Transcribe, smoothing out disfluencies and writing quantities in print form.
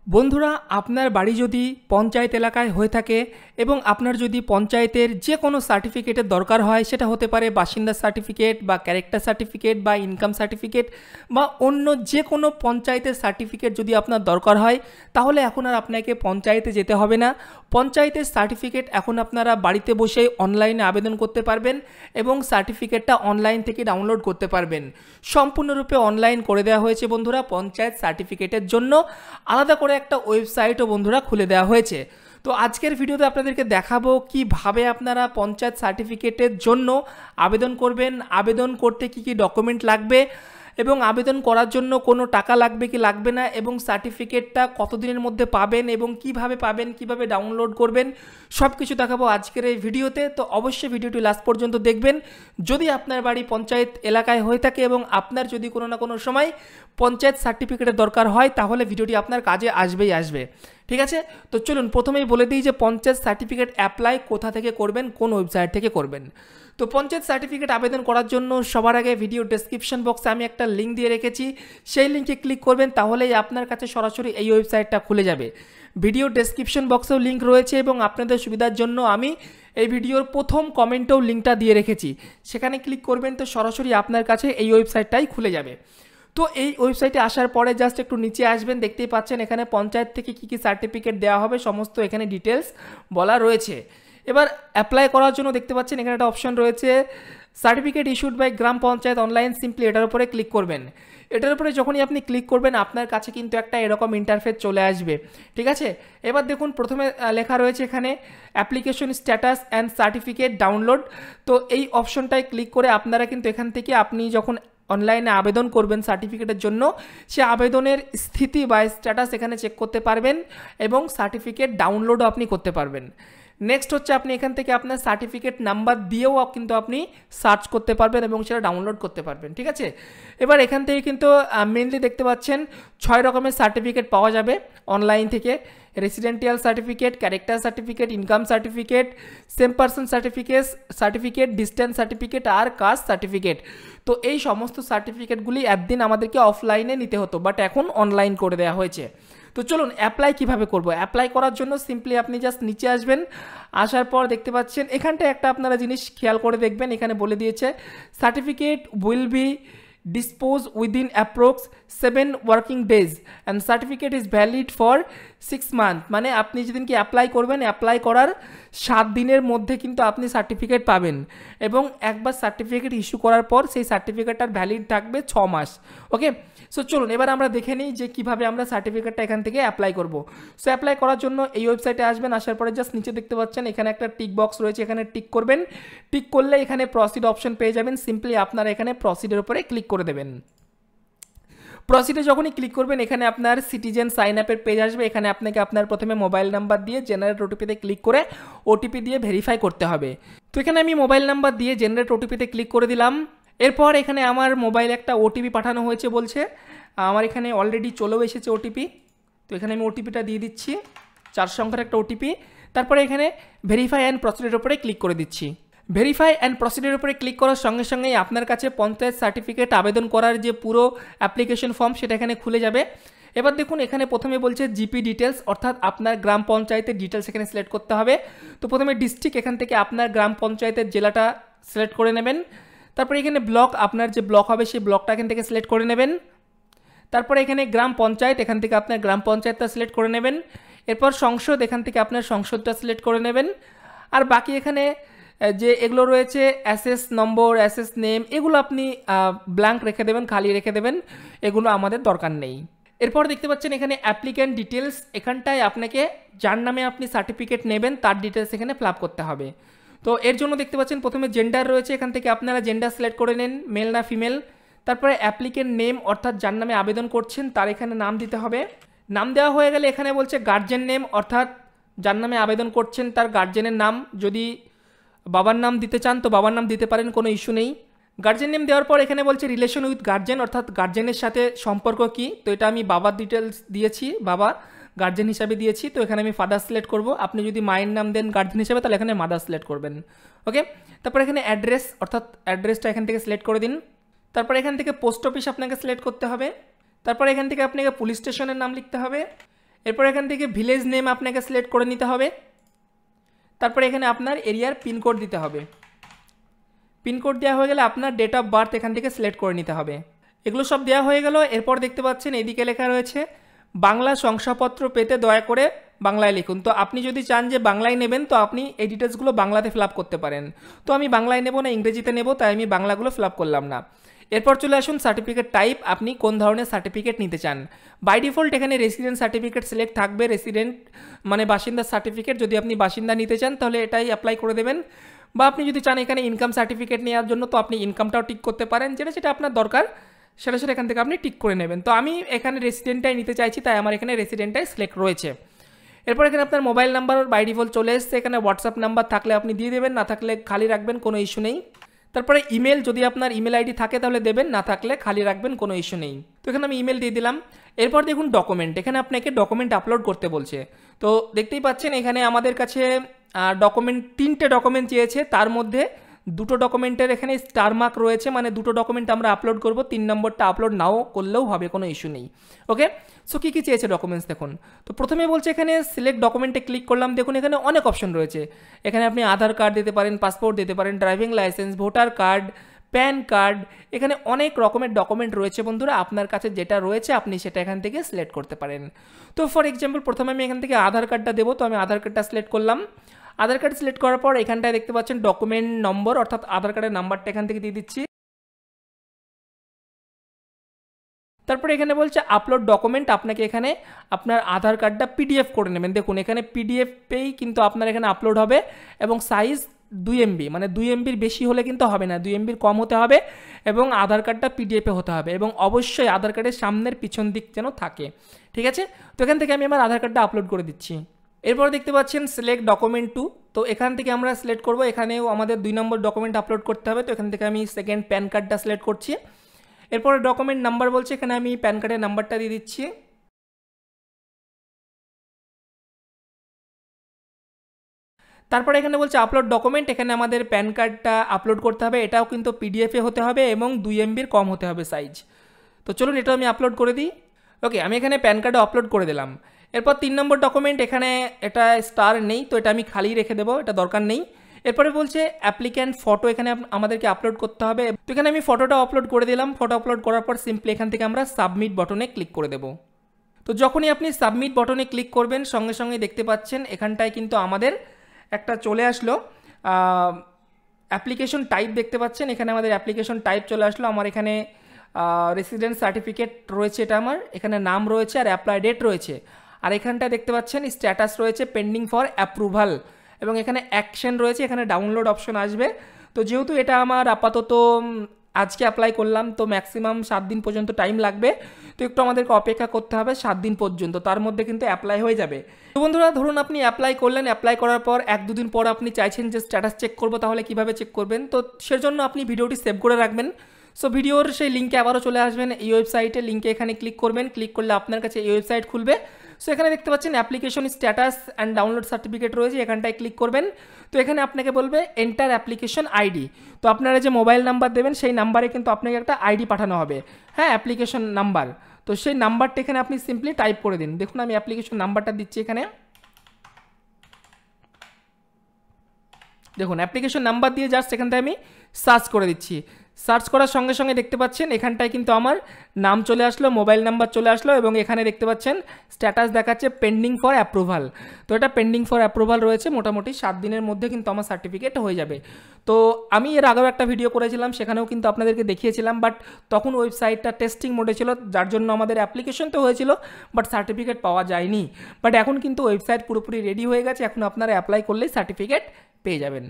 বন্ধুরা, আপনার বাড়ি যদি পঞ্চায়েত এলাকায় হয়ে থাকে এবং আপনার যদি পঞ্চায়েতের যে কোনো সার্টিফিকেটের দরকার হয়, সেটা হতে পারে বাসিন্দা সার্টিফিকেট বা ক্যারেক্টার সার্টিফিকেট বা ইনকাম সার্টিফিকেট বা অন্য যে কোনো পঞ্চায়েতের সার্টিফিকেট যদি আপনার দরকার হয়, তাহলে এখন আর আপনাকে পঞ্চায়েতে যেতে হবে না। পঞ্চায়েতের সার্টিফিকেট এখন আপনারা বাড়িতে বসেই অনলাইনে আবেদন করতে পারবেন এবং সার্টিফিকেটটা অনলাইন থেকে ডাউনলোড করতে পারবেন। সম্পূর্ণরূপে অনলাইন করে দেওয়া হয়েছে বন্ধুরা। পঞ্চায়েত সার্টিফিকেটের জন্য আলাদা করে একটা ওয়েবসাইটও বন্ধুরা খুলে দেওয়া হয়েছে। তো আজকের ভিডিওতে আপনাদেরকে দেখাবো কিভাবে আপনারা পঞ্চায়েত সার্টিফিকেটের জন্য আবেদন করবেন, আবেদন করতে কি কি ডকুমেন্ট লাগবে এবং আবেদন করার জন্য কোনো টাকা লাগবে কি লাগবে না, এবং সার্টিফিকেটটা কতদিনের মধ্যে পাবেন এবং কিভাবে পাবেন, কিভাবে ডাউনলোড করবেন, সব কিছু দেখাবো আজকের এই ভিডিওতে। তো অবশ্যই ভিডিওটি লাস্ট পর্যন্ত দেখবেন। যদি আপনার বাড়ি পঞ্চায়েত এলাকায় হয়ে থাকে এবং আপনার যদি কোনো না কোনো সময় পঞ্চায়েত সার্টিফিকেটের দরকার হয়, তাহলে ভিডিওটি আপনার কাজে আসবেই আসবে। ঠিক আছে, তো চলুন প্রথমেই বলে দিই যে পঞ্চায়েত সার্টিফিকেট অ্যাপ্লাই কোথা থেকে করবেন, কোন ওয়েবসাইট থেকে করবেন। তো পঞ্চায়েত সার্টিফিকেট আবেদন করার জন্য সবার আগে ভিডিও ডেসক্রিপশন বক্সে আমি একটা লিঙ্ক দিয়ে রেখেছি, সেই লিঙ্কে ক্লিক করবেন, তাহলেই আপনার কাছে সরাসরি এই ওয়েবসাইটটা খুলে যাবে। ভিডিও ডেসক্রিপশন বক্সেও লিঙ্ক রয়েছে এবং আপনাদের সুবিধার জন্য আমি এই ভিডিওর প্রথম কমেন্টেও লিঙ্কটা দিয়ে রেখেছি, সেখানে ক্লিক করবেন, তো সরাসরি আপনার কাছে এই ওয়েবসাইটটাই খুলে যাবে। তো এই ওয়েবসাইটে আসার পরে জাস্ট একটু নিচে আসবেন, দেখতেই পাচ্ছেন এখানে পঞ্চায়েত থেকে কী কী সার্টিফিকেট দেওয়া হবে সমস্ত এখানে ডিটেলস বলা রয়েছে। এবার অ্যাপ্লাই করার জন্য দেখতে পাচ্ছেন এখানে একটা অপশন রয়েছে, certificate issued by gram panchayat online, simply এটার উপরে ক্লিক করবেন। এটার উপরে যখনই আপনি ক্লিক করবেন আপনার কাছে কিন্তু একটা এরকম ইন্টারফেস চলে আসবে। ঠিক আছে, এবার দেখুন প্রথমে লেখা রয়েছে এখানে application status and certificate download. তো এই অপশনটায় ক্লিক করে আপনারা কিন্তু এখান থেকে আপনি যখন অনলাইনে আবেদন করবেন সার্টিফিকেটের জন্য, সে আবেদনের স্থিতি বা স্ট্যাটাস এখানে চেক করতে পারবেন এবং সার্টিফিকেট ডাউনলোডও আপনি করতে পারবেন। নেক্সট হচ্ছে আপনি এখান থেকে আপনার সার্টিফিকেট নাম্বার দিয়েও কিন্তু আপনি সার্চ করতে পারবেন এবং সেটা ডাউনলোড করতে পারবেন। ঠিক আছে, এবার এখান থেকে কিন্তু মেনলি দেখতে পাচ্ছেন 6 রকমের সার্টিফিকেট পাওয়া যাবে অনলাইন থেকে। Residential certificate, character certificate, income certificate, same person certificate, distance certificate আর কাস্ট সার্টিফিকেট। তো এই সমস্ত সার্টিফিকেটগুলি একদিন আমাদেরকে অফলাইনে নিতে হতো, বাট এখন অনলাইন করে দেওয়া হয়েছে। তো চলুন অ্যাপ্লাই কিভাবে করব। অ্যাপ্লাই করার জন্য সিম্পলি আপনি জাস্ট নিচে আসবেন, আসার পর দেখতে পাচ্ছেন এখানটায় একটা আপনারা জিনিস খেয়াল করে দেখবেন, এখানে বলে দিয়েছে certificate will be dispose within approx 7 working days and certificate is valid for 6 month. মানে আপনি যেদিনকে অ্যাপ্লাই করবেন, অ্যাপ্লাই করার 7 দিনের মধ্যে কিন্তু আপনি সার্টিফিকেট পাবেন এবং একবার সার্টিফিকেট ইস্যু করার পর সেই সার্টিফিকেটটার ভ্যালিড থাকবে 6 মাস। ওকে, সো চলুন এবার আমরা দেখে নিই যে কীভাবে আমরা সার্টিফিকেটটা এখান থেকে অ্যাপ্লাই করব। সো অ্যাপ্লাই করার জন্য এই ওয়েবসাইটে আসবেন, আসার পরে জাস্ট নিচে দেখতে পাচ্ছেন এখানে একটা টিক বক্স রয়েছে, এখানে টিক করবেন। টিক করলে এখানে প্রসিড অপশন পেয়ে যাবেন, সিম্পলি আপনারা এখানে প্রসিডের উপরে ক্লিক করে দেবেন। প্রসিডে যখনই ক্লিক করবেন এখানে আপনার সিটিজেন সাইন আপের পেজ আসবে, এখানে আপনাকে আপনার প্রথমে মোবাইল নাম্বার দিয়ে জেনারেট ওটিপিতে ক্লিক করে ওটিপি দিয়ে ভেরিফাই করতে হবে। তো এখানে আমি মোবাইল নাম্বার দিয়ে জেনারেট ওটিপিতে ক্লিক করে দিলাম। এরপর এখানে আমার মোবাইলে একটা ওটিপি পাঠানো হয়েছে বলছে, আমার এখানে অলরেডি চলেও এসেছে ওটিপি। তো এখানে আমি ওটিপিটা দিয়ে দিচ্ছি, 4 সংখ্যার একটা ওটিপি। তারপরে এখানে ভেরিফাই অ্যান্ড প্রসিডের উপরে ক্লিক করে দিচ্ছি। ভেরিফাই অ্যান্ড প্রসিডের উপরে ক্লিক করার সঙ্গে সঙ্গেই আপনার কাছে পঞ্চায়েত সার্টিফিকেট আবেদন করার যে পুরো অ্যাপ্লিকেশন ফর্ম সেটা এখানে খুলে যাবে। এবার দেখুন এখানে প্রথমে বলছে জিপি ডিটেলস, অর্থাৎ আপনার গ্রাম পঞ্চায়েতের ডিটেলস এখানে সিলেক্ট করতে হবে। তো প্রথমে ডিস্ট্রিক্ট, এখান থেকে আপনার গ্রাম পঞ্চায়েতের জেলাটা সিলেক্ট করে নেবেন। তারপরে এখানে ব্লক, আপনার যে ব্লক হবে সেই ব্লকটা এখান থেকে সিলেক্ট করে নেবেন। তারপরে এখানে গ্রাম পঞ্চায়েত, এখান থেকে আপনার গ্রাম পঞ্চায়েতটা সিলেক্ট করে নেবেন। এরপর সংসদ, এখান থেকে আপনার সংসদটা সিলেক্ট করে নেবেন। আর বাকি এখানে যে এগুলো রয়েছে অ্যাসেস নম্বর, অ্যাসেস নেম, এগুলো আপনি ব্ল্যাঙ্ক রেখে দেবেন, খালি রেখে দেবেন, এগুলো আমাদের দরকার নেই। এরপর দেখতে পাচ্ছেন এখানে অ্যাপ্লিক্যান্ট ডিটেলস, এখানটায় আপনাকে যার নামে আপনি সার্টিফিকেট নেবেন তার ডিটেলস এখানে ফিল আপ করতে হবে। তো এর জন্য দেখতে পাচ্ছেন প্রথমে জেন্ডার রয়েছে, এখান থেকে আপনারা জেন্ডার সিলেক্ট করে নিন, মেল না ফিমেল। তারপরে অ্যাপ্লিক্যান্ট নেম, অর্থাৎ যার নামে আবেদন করছেন তার এখানে নাম দিতে হবে। নাম দেওয়া হয়ে গেলে এখানে বলছে গার্জেন নেম, অর্থাৎ যার নামে আবেদন করছেন তার গার্জেনের নাম। যদি বাবার নাম দিতে চান তো বাবার নাম দিতে পারেন, কোনো ইস্যু নেই। গার্জেন নেম দেওয়ার পর এখানে বলছে রিলেশন উইথ গার্জেন, অর্থাৎ গার্জেনের সাথে সম্পর্ক কী। তো এটা আমি বাবার ডিটেলস দিয়েছি, বাবা গার্জেন হিসাবে দিয়েছি, তো এখানে আমি ফাদার সিলেক্ট করব। আপনি যদি মায়ের নাম দেন গার্জেন হিসাবে তাহলে এখানে মাদার সিলেক্ট করবেন। ওকে, তারপর এখানে অ্যাড্রেস, অর্থাৎ অ্যাড্রেসটা এখান থেকে সিলেক্ট করে দিন। তারপর এখান থেকে পোস্ট অফিস আপনাকে সিলেক্ট করতে হবে। তারপর এখান থেকে আপনাকে পুলিশ স্টেশনের নাম লিখতে হবে। এরপর এখান থেকে ভিলেজ নেম আপনাকে সিলেক্ট করে নিতে হবে। তারপরে এখানে আপনার এরিয়ার পিনকোড দিতে হবে। পিনকোড দেওয়া হয়ে গেলে আপনার ডেট অফ বার্থ এখান থেকে সিলেক্ট করে নিতে হবে। এগুলো সব দেওয়া হয়ে গেল। এরপর দেখতে পাচ্ছেন এদিকে লেখা রয়েছে বাংলা শংসাপত্র পেতে দয়া করে বাংলায় লিখুন। তো আপনি যদি চান যে বাংলায় নেবেন তো আপনি এই ডিটেলসগুলো বাংলাতে ফিল আপ করতে পারেন। তো আমি বাংলায় নেব না, ইংরেজিতে নেব, তাই আমি বাংলাগুলো ফিল আপ করলাম না। এরপর চলে আসুন সার্টিফিকেট টাইপ, আপনি কোন ধরনের সার্টিফিকেট নিতে চান। বাই ডিফল্ট এখানে রেসিডেন্ট সার্টিফিকেট সিলেক্ট থাকবে, রেসিডেন্ট মানে বাসিন্দার সার্টিফিকেট। যদি আপনি বাসিন্দা নিতে চান তাহলে এটাই অ্যাপ্লাই করে দেবেন, বা আপনি যদি চান এখানে ইনকাম সার্টিফিকেট নেওয়ার জন্য তো আপনি ইনকামটাও টিক করতে পারেন, যেটা আপনার দরকার সেটা এখান থেকে আপনি টিক করে নেবেন। তো আমি এখানে রেসিডেন্টটাই নিতে চাইছি, তাই আমার এখানে রেসিডেন্টটাই সিলেক্ট রয়েছে। এরপর এখানে আপনার মোবাইল নাম্বার বাই ডিফল্ট চলে এসছে, এখানে হোয়াটসঅ্যাপ নাম্বার থাকলে আপনি দিয়ে দেবেন, না থাকলে খালি রাখবেন, কোনো ইস্যু নেই। তারপরে ইমেল, যদি আপনার ইমেল আইডি থাকে তাহলে দেবেন, না থাকলে খালি রাখবেন, কোনো ইস্যু নেই। তো এখানে আমি ইমেল দিয়ে দিলাম। এরপর দেখুন ডকুমেন্ট, এখানে আপনাকে ডকুমেন্ট আপলোড করতে বলছে। তো দেখতেই পাচ্ছেন এখানে আমাদের কাছে ডকুমেন্ট 3টে ডকুমেন্ট চেয়েছে, তার মধ্যে 2টো ডকুমেন্টের এখানে স্টার মার্ক রয়েছে, মানে 2টো ডকুমেন্ট আমরা আপলোড করব, 3 নম্বরটা আপলোড নাও করলেও হবে, কোনো ইস্যু নেই। ওকে, সো কী কী চেয়েছে ডকুমেন্টস দেখুন। তো প্রথমে বলছে এখানে সিলেক্ট ডকুমেন্টে ক্লিক করলাম, দেখুন এখানে অনেক অপশন রয়েছে। এখানে আপনি আধার কার্ড দিতে পারেন, পাসপোর্ট দিতে পারেন, driving licence, voter card, pan card, এখানে অনেক রকমের ডকুমেন্ট রয়েছে বন্ধুরা। আপনার কাছে যেটা রয়েছে আপনি সেটা এখান থেকে সিলেক্ট করতে পারেন। তো ফর এক্সাম্পল প্রথমে আমি এখান থেকে আধার কার্ডটা দেবো, তো আমি আধার কার্ডটা সিলেক্ট করলাম। আধার কার্ড সিলেক্ট করার পর এখানটায় দেখতে পাচ্ছেন ডকুমেন্ট নম্বর, অর্থাৎ আধার কার্ডের নাম্বারটা এখান থেকে দিয়ে দিচ্ছি। তারপরে এখানে বলছে আপলোড ডকুমেন্ট, আপনাকে এখানে আপনার আধার কার্ডটা পিডিএফ করে নেবেন। দেখুন এখানে পিডিএফেই কিন্তু আপনার এখানে আপলোড হবে, এবং সাইজ 2 MB, মানে 2 MBর বেশি হলে কিন্তু হবে না, 2 MBর কম হতে হবে, এবং আধার কার্ডটা পিডিএফে হতে হবে, এবং অবশ্যই আধার কার্ডের সামনের পিছন দিক যেন থাকে। ঠিক আছে, তো এখান থেকে আমি আমার আধার কার্ডটা আপলোড করে দিচ্ছি। এরপর দেখতে পাচ্ছেন সিলেক্ট ডকুমেন্ট 2, তো এখান থেকে আমরা সিলেক্ট করব, এখানেও আমাদের 2 নম্বর ডকুমেন্ট আপলোড করতে হবে। তো এখান থেকে আমি সেকেন্ড প্যান কার্ডটা সিলেক্ট করছি। এরপরে ডকুমেন্ট নাম্বার বলছে, এখানে আমি প্যান কার্ডের নাম্বারটা দিয়ে দিচ্ছি। তারপরে এখানে বলছে আপলোড ডকুমেন্ট, এখানে আমাদের প্যান কার্ডটা আপলোড করতে হবে, এটাও কিন্তু পিডিএফে হতে হবে এবং 2 MBর কম হতে হবে সাইজ। তো চলুন এটাও আমি আপলোড করে দিই। ওকে, আমি এখানে প্যান কার্ডে আপলোড করে দিলাম। এরপর 3 নম্বর ডকুমেন্ট, এখানে এটা স্টার নেই, তো এটা আমি খালি রেখে দেবো, এটা দরকার নেই। এরপরে বলছে অ্যাপ্লিক্যান্ট ফটো, এখানে আমাদেরকে আপলোড করতে হবে। তো এখানে আমি ফটোটা আপলোড করে দিলাম। ফটো আপলোড করার পর সিম্পলি এখান থেকে আমরা সাবমিট বাটনে ক্লিক করে দেবো। তো যখনই আপনি সাবমিট বাটনে ক্লিক করবেন সঙ্গে সঙ্গে দেখতে পাচ্ছেন এখানটায় কিন্তু আমাদের একটা চলে আসলো অ্যাপ্লিকেশন টাইপ, দেখতে পাচ্ছেন এখানে আমাদের অ্যাপ্লিকেশন টাইপ চলে আসলো। আমার এখানে রেসিডেন্ট সার্টিফিকেট রয়েছে, এটা আমার এখানে নাম রয়েছে আর অ্যাপ্লাই ডেট রয়েছে। আর এখানটায় দেখতে পাচ্ছেন স্ট্যাটাস রয়েছে পেন্ডিং ফর অ্যাপ্রুভাল, এবং এখানে অ্যাকশন রয়েছে, এখানে ডাউনলোড অপশন আসবে। তো যেহেতু এটা আমার আপাতত আজকে অ্যাপ্লাই করলাম, তো ম্যাক্সিমাম 7 দিন পর্যন্ত টাইম লাগবে, তো একটু আমাদেরকে অপেক্ষা করতে হবে 7 দিন পর্যন্ত, তার মধ্যে কিন্তু অ্যাপ্লাই হয়ে যাবে। তো বন্ধুরা ধরুন আপনি অ্যাপ্লাই করলেন, অ্যাপ্লাই করার পর 1-2 দিন পর আপনি চাইছেন যে স্ট্যাটাস চেক করবো, তাহলে কিভাবে চেক করবেন? তো সেজন্য আপনি ভিডিওটি সেভ করে রাখবেন। সো ভিডিওর সেই লিঙ্কে আবারও চলে আসবেন, এই ওয়েবসাইটে লিঙ্কে এখানে ক্লিক করবেন, ক্লিক করলে আপনার কাছে এই ওয়েবসাইট খুলবে। সো এখানে দেখতে পাচ্ছেন application status and download certificate রয়েছে, এখানটায় ক্লিক করবেন। তো এখানে আপনাকে বলবে এন্টার অ্যাপ্লিকেশন আইডি, তো আপনারা যে মোবাইল নাম্বার দেবেন সেই নাম্বারে কিন্তু আপনাকে একটা আইডি পাঠানো হবে, হ্যাঁ অ্যাপ্লিকেশন নাম্বার। তো সেই নাম্বারটা এখানে আপনি সিম্পলি টাইপ করে দিন। দেখুন আমি অ্যাপ্লিকেশন নাম্বারটা দিচ্ছি এখানে, দেখুন অ্যাপ্লিকেশন নাম্বার দিয়ে জাস্ট এখান থেকে আমি সার্চ করে দিচ্ছি। সার্চ করার সঙ্গে সঙ্গে দেখতে পাচ্ছেন এখানটায় কিন্তু আমার নাম চলে আসলো, মোবাইল নাম্বার চলে আসলো, এবং এখানে দেখতে পাচ্ছেন স্ট্যাটাস দেখাচ্ছে পেন্ডিং ফর অ্যাপ্রুভাল। তো এটা পেন্ডিং ফর অ্যাপ্রুভাল রয়েছে, মোটামুটি 7 দিনের মধ্যে কিন্তু আমার সার্টিফিকেট হয়ে যাবে। তো আমি এর আগেও একটা ভিডিও করেছিলাম, সেখানেও কিন্তু আপনাদেরকে দেখিয়েছিলাম, বাট তখন ওয়েবসাইটটা টেস্টিং মোডে ছিল, যার জন্য আমাদের অ্যাপ্লিকেশন তো হয়েছিল বাট সার্টিফিকেট পাওয়া যায়নি। বাট এখন কিন্তু ওয়েবসাইট পুরোপুরি রেডি হয়ে গেছে, এখন আপনারা অ্যাপ্লাই করলেই সার্টিফিকেট পেয়ে যাবেন।